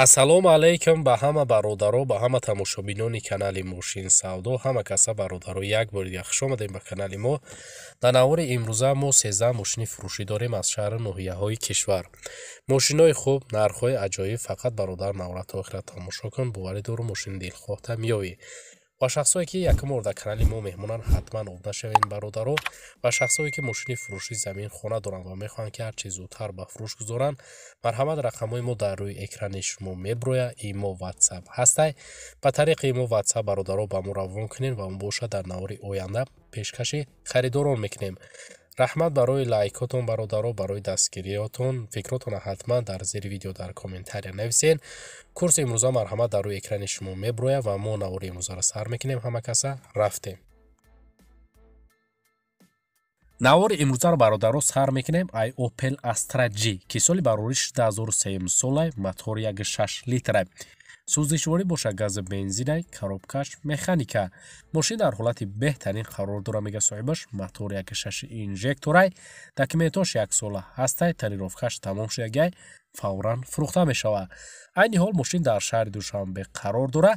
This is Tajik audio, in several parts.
Ассалому алайкум ба ҳама бародаро, ба ҳама тамошобинони канали Мошин Савдо, ҳама каса бародаро, як бори дига хуш омадем ба канали мо. Дар навори имрӯза мо 13 мошини фурӯшӣ дорем аз шаҳри ноҳияҳои кишвар. Мошинҳои хуб, нархҳои аҷоиб, фақат бародар навора то охира тамошо кун, боварӣ дору мошини дилхоҳта меёвӣ. ва шахсое ки якум бор дар канали мо меҳмонанд, ҳатман обда шавед бародаро. ва шахсое ки мошини фурӯши замин хона доранд ва мехоҳанд ки ҳарчи зудтар ба фурӯш гузоранд, марҳамат, рақамҳои мо дар рӯи экрани шумо меброяд. имо ватсап ҳастай. ба тариқи имо ватсап бародаро ба мо равон кунед ва мубоша дар навори оянда пешкаши харидорон мекунем. раҳмат барои лайкотон бародаро, барои дастгириётон. фикротонро ҳатман дар зери видео дар комментария нависед. курси имрӯза марҳамат дар рӯи экрани шумо меброяд ва мо навори имрӯзаро сар мекунем. ҳама каса рафтем. навори имрӯзаро бародаро сар мекунем. ай Opel Astra G ки соли барориш 2003 солай, мотори 1.6 литрай. сӯздишворӣ бошад гази бензинай, коробкаш механика. мошин дар ҳолати беҳтарин қарор дора, мега соҳибаш. мотори 1.6 инжекторай, документош 1 сола ҳастай, тарировкаш тамом шудагай, фавран фурӯхта мешавад. айни ҳол мошин дар шаҳри Душанбе қарор дора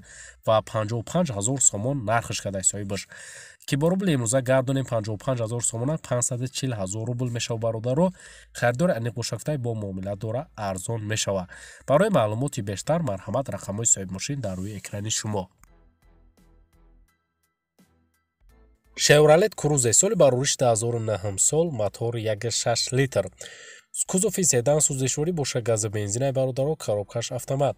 ва 55 000 сомон нархш кадай соҳибаш. ки бо рубли имрӯза гардонем 55 000 сомона 540 000 рубл мешава бародаро. харидори аниқ бошафтай бо муомила дора арзон мешава. барои маълумоти бештар марҳамат, рақамҳои соҳиби мошин дар рӯи экрани шумо. Chevrolet Cruze соли барориш 2009 сол, мотори 1.6 литр. кузофи седан, сӯздишворӣ бошад гази бензинай бародаро, коробкаш автомат.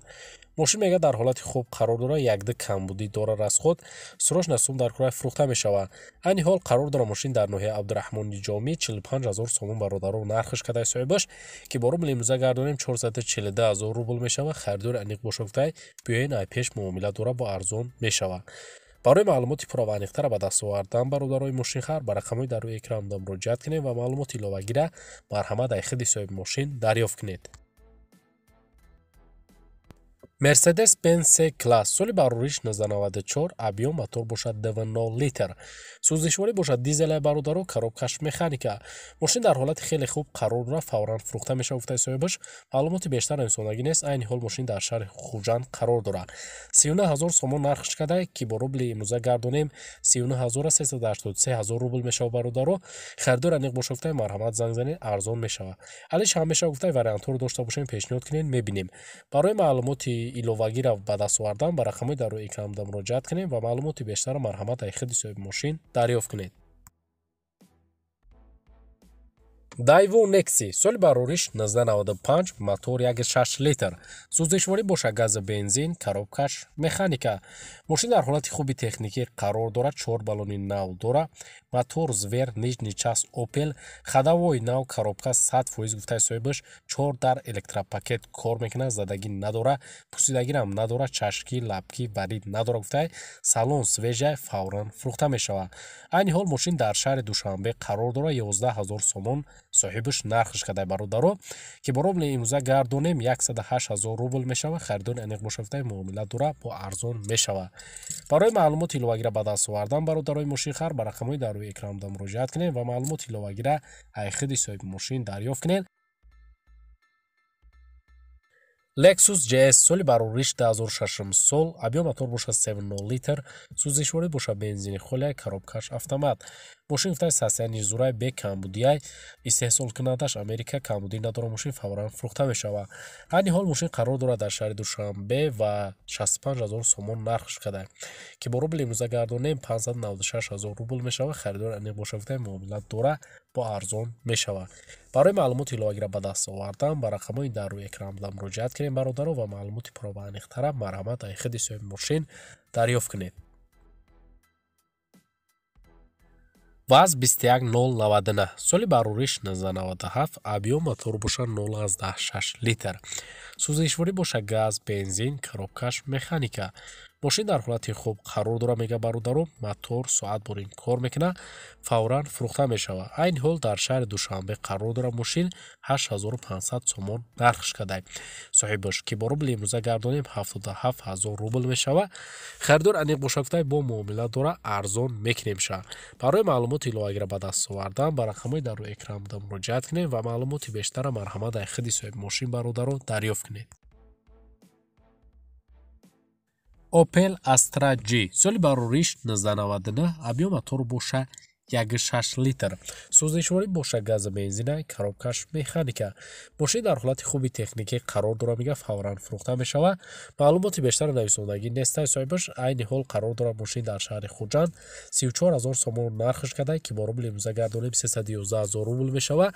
мошин мега дар ҳолати хуб қарор дора, якди камбудӣ дора расход, сурош насум дар кӯраи фурӯхта мешавад. айни ҳол қарор дора мошин дар ноҳияи Абдураҳмони Ҷомӣ 45 000 сомон бародаро нархш кадай соҳибаш, ки бо рубли имрӯза гардонем 442 000 рубл мешавад. харидори аниқ бошагуфтай биёен ай пеш муомила дора бо арзон мешавад. барои маълумоти пурра ва аниқтара ба даст овардан бародарои мошинхар ба рақамҳои дар рӯи экранда муроҷиат кунед ва маълумоти иловагира марҳамат ай худи соҳиби мошин дарёфт кунед. Mercedes-Benz C-Class соли барориш 1994, объем мотор бошад 2.0 литр. сӯздишворӣ бошад дизелай бародаро, коробкаш механика. мошин дар ҳолати хеле хуб қарор дора, фавран фурӯхта мешавад гуфтай соҳибаш. маълумоти бештар инсонагӣ нест. айни ҳол мошин дар шаҳри Хужанд қарор дора. 39 000 сомон нархш кадай, ки бо рубли имрӯза гардонем 39 383 000 рубл мешавад бародаро. харидори аниқ бошад гуфтай марҳамат, занг занед, арзон мешавад. алиш ҳам мешавад гуфтай вариантҳоро дошта бошем, пешниҳод кунед, мебинем. барои маълумоти иловагира ба даст овардан ба рақамҳои дар рӯи экранда муроҷиат кунед ва маълумоти бештар марҳамат ай худи соҳиби мошин дарёфт кунед. Daewoo Nexi соли барориш 1995, мотор 1.6 литр. сӯздишворӣ бошад гази бензин, коробкаш механика. мошин дар ҳолати хуби техникӣ қарор дорад, 4 баллони нав дора, мотор звер, нижний час Opel, ходовой нав, коробка 100% гуфтай соҳибаш, 4 дар электропакет кор мекунад, задагӣ надора, пусидагирам надора, чашкӣ, лапкӣ, барид надора гуфтай, салон свежай, фавран фурӯхта мешавад. айни ҳол мошин дар шаҳри Душанбе қарор дора, 11 000 сомон соҳибаш нархш кадай бародаро, ки бо рубли имрӯза гардонем 108 000 рубл мешавад. харидори аниқ бошафтай муомила дора бо арзон мешавад. барои маълумоти иловагира ба даст овардан бародарои мошинхар ба рақамҳои дар рӯи экранда муроҷиат кунед ва маълумоти иловагира ай худи соҳиби мошин дарёфт кунед. Lexus GS соли барориш 2006 сол, объем мотор бошад 7.0 литр, сӯздишворӣ бошад бензини холия, коробкаш автомат. мошин гуфтай сасяни зурай, бе камбудияй, истеҳсолкунандаш Америка, камбудӣ надора, мошин фавран фурӯхта мешавад. айни ҳол мошин қарор дорад дар шаҳри Душанбе ва 65 000 сомон нархш кадай, ки бо рубли имрӯза гардонем 596 000 рубл мешавад. харидори аниқ бошад гуфтай муомила дора бо арзон мешавад. барои маълумоти иловагира ба даст овардан ба рақамҳои дар рӯи экранда муроҷиат кунед бародаро ва маълумоти пурра ва аниқтара марҳамат ай худи соҳиби мошин дарёфт кунед. ВАЗ 21099 соли барориш 1997, объем мотор бошад 0.6 литр. сӯздишворӣ бошад газ, бензин, коробкаш механика. мошин дар ҳолати хуб қарор дора, мега бародаро, мотор соат борин кор мекунад, фавран фурӯхта мешавад. айни ҳол дар шаҳри Душанбе қарор дора, мошин 8500 сомон нархш кадай соҳибаш, ки бо рубли имрӯза гардонем 77 000 рубл мешавад. харидор аниқ бошад гуфтай бо муомила дора арзон мекунемша. барои маълумоти иловагира ба даст овардан ба рақамҳои дар рӯи экранда муроҷиат кунед ва маълумоти бештара марҳамат ай худи соҳиби мошин бародаро дарёфт кунед. Opel Astra G соли барориш 1999 объем мотор боша 1.6 литр сӯзишворӣ боша гази бензина коробкаш механика мошин дар ҳолати хуби техникӣ қарор дорад мега фавран фурӯхта мешавад маълумоти бештар нависондагӣ нестаи соҳибаш айни ҳол қарор дорад мошин дар шаҳри хуҷанд 34000 сомон нархш када ки бо рубли имрӯза гардонем 311000 рубл мешавад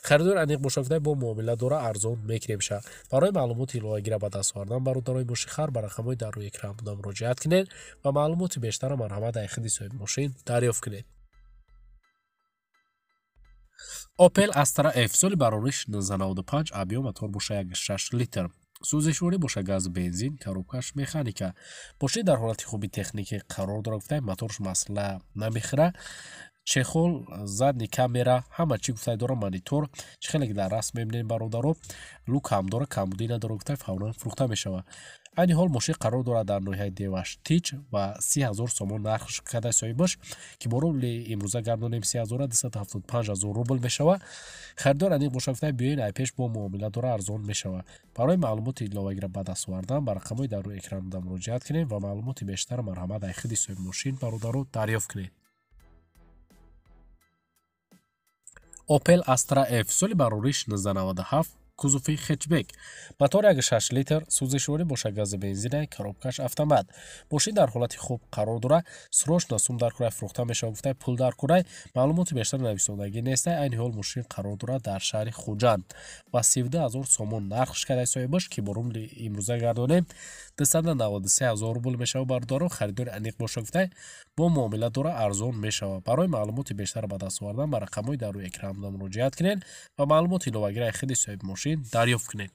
харидор аниқ бошад када бо муомила дора арзон мекунемша барои маълумоти иловагира ба даст овардан бародарои мошинхар ба рақамҳои дар рӯи экран буда муроҷиат кунед ва маълумоти бештара марҳамат дар хиди соҳиби мошин дарёфт кунед. Opel Astra F соли барориш 1995 объем мотор боша 1.6 литр сӯзишворӣ боша газ бензин коробкаш механика мошин дар ҳолати хуби техникӣ қарор дорад гуфтаем моторш масъала намехӯрад чехол задни камера ҳама чӣ гуфтай дора монитор чӣ хеле дар расм мебинем бародаро лук ҳам дора камбудӣ надора гуфтай фавран фурӯхта мешавад айни ҳол мошин қарор дорад дар ноҳияи деваш тич ва 30000 сомон нархш кадаи соҳибаш ки бо рубли имрӯза гардонем 375000 рубл мешавад харидор аниқ бошад гуфтай биёен ай пеш бо муомила дора арзон мешавад барои маълумоти иловагира ба даст овардан ба рақамҳои дар рӯи экран буда муроҷиат кунем ва маълумоти бештар марҳамат дар хиди соҳиби мошин бародаро дарёфт кунед. Opel Astra F соли барориш 1997 кузуфи хетчбек мотор 1.6 литр сӯзишворӣ боша гази бензина коробкаш автомат мошин дар ҳолати хуб қарор дора срочно сум дар курай фурӯхта мешавад гуфтай пул дар курай маълумоти бештар нависондагӣ нестай айни ҳол мошин қарор дора дар шаҳри хуҷанд ва 32000 сомон нархш кадаи соҳибаш ки бо рубли имрӯза гардонем 293000 рубл мешавад бародаро харидори аниқ боша гуфтай бо муомила дора арзон мешавад барои маълумоти бештар ба даст овардан ба рақамҳои дар рӯи экран буда муроҷиат кунед ва маълумоти иловагираи худи соҳиби мошин дарёфт кунед.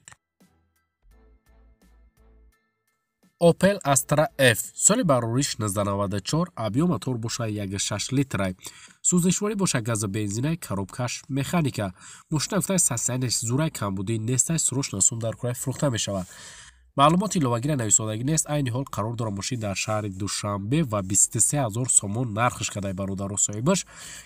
Opel Astra F соли барориш 1994 объем мотор боша 1.6 литр сӯзишворӣ боша гази бензина коробкаш механика мошина гуфтай сасянеш зурай камбудӣ нестай срочно сум дар курай фурӯхта мешавад маълумоти иловагира нависондагӣ нест айни ҳол қарор дорад мошин дар шаҳри душанбе ва 23000 сомон нархш кадаи бародаро соҳибаш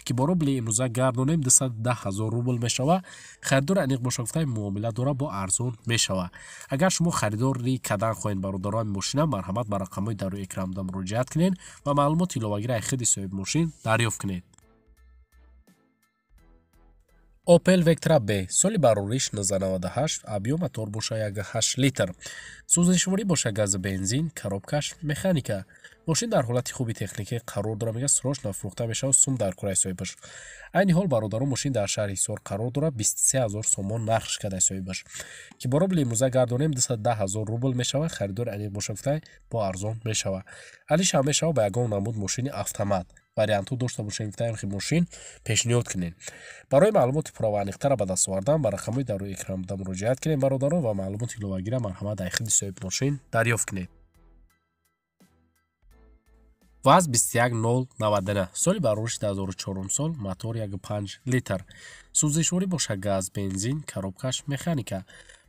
ки бо рубли имрӯза гардонем 210000 рубл мешавад харидори аниқ боша гуфтай муомила дора бо арзон мешавад агар шумо харидори кадан хоҳед бародарои мошина марҳамат ба рақамҳои дар рӯи экран буда муроҷиат кунед ва маълумоти иловагираи худи соҳиби мошин дарёфт кунед. Opel Vectra B соли барориш 1998 объем мотор боша 1.8 литр сӯзишворӣ боша гази бензин коробкаш механика мошин дар ҳолати хуби техникӣ қарор дорад мега срочно фурӯхта мешавад сум дар кураи соҳибаш айни ҳол бародаро мошин дар шаҳри ҳисор қарор дорад 23000 сомон нархш кадаи соҳибаш ки бо рубли имрӯза гардонем 210000 рубл мешавад харидори аниқ боша гуфтай бо арзон мешавад алиш ҳам мешавад ба ягон намуд мошини автомат варианту дошта бошем гуфтаем ки мошин пешниҳод кунед барои маълумоти пурра ва аниқтара ба даст овардан ба рақамҳои дар рӯи экран буда муроҷиат кунед бародаро ва маълумоти иловагира марҳамат дар худи соҳиби мошин дарёфт кунед. ВАЗ 21099 соли барориш 2004 сол мотор 1.5 литр сӯзишворӣ боша газ бензин коробкаш механика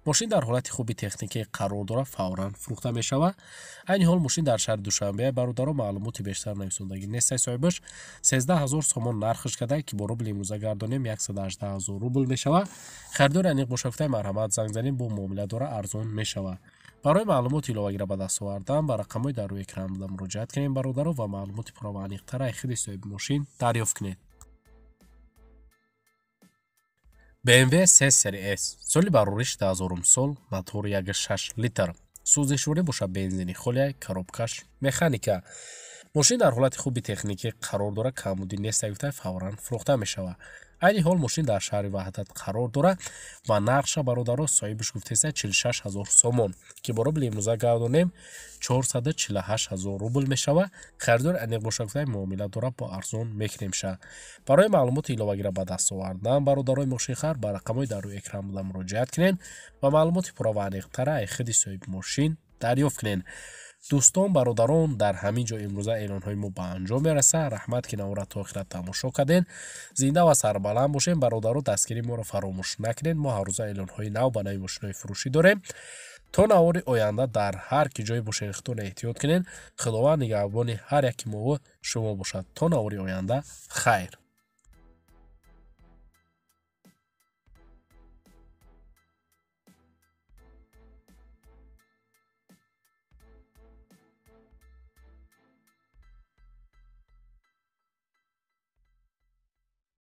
мошин дар ҳолати хуби техникӣ қарор дора фавран фурӯхта мешавад айни ҳол мошин дар шаҳри душанбе бародаро маълумоти бештар нависондагӣ нестай соҳибаш 13000 сомон нархш кадай ки бо рубли имрӯза гардонем 118000 рубл мешавад харидори аниқ боша гуфтай марҳамат занг занем бо муомила дора арзон мешавад барои маълумоти иловагира ба даст овардан ба рақамҳои дар рӯи экран буда муроҷиат кунем бародаро ва маълумоти пурра ва аниқтараи худи соҳиби мошин дарёфт кунед. BMW 3 Series S соли барориш 2000 сол мотор 1.6 литр сӯзишворӣ боша бензини холия коробкаш механика мошин дар ҳолати хуби техникӣ қарор дора камбудӣ нестай гуфтай фавран фурӯхта мешавад айни ҳол мошин дар шаҳри ваҳдат қарор дора ва нархша бародаро соҳибаш гуфтеса 46000 сомон ки бо рубли имрӯза гардонем 448000 рубл мешавад харидори аниқ боша гуфтай муомила дора бо арзон мекунемша барои маълумоти иловагира ба даст овардан бародарои мошинхар ба рақамҳои дар рӯи экран буда муроҷиат кунед ва маълумоти пурра ва аниқтара аз худи соҳиби мошин дарёфт кунед. дӯстон бародарон дар ҳамин ҷо имрӯза эълонҳои мо ба анҷом мерасад раҳмат ки навора то охират тамошо карден зинда ва сарбаланд бошем бародаро дастгирии моро фаромӯш накунед мо ҳар рӯза эълонҳои нав ба нави мошинҳои фурӯшӣ дорем то навори оянда дар ҳар ки ҷои бошед худтон эҳтиёт кунед худованд нигаҳбони ҳар яки мо шумо бошад то навори оянда хайр.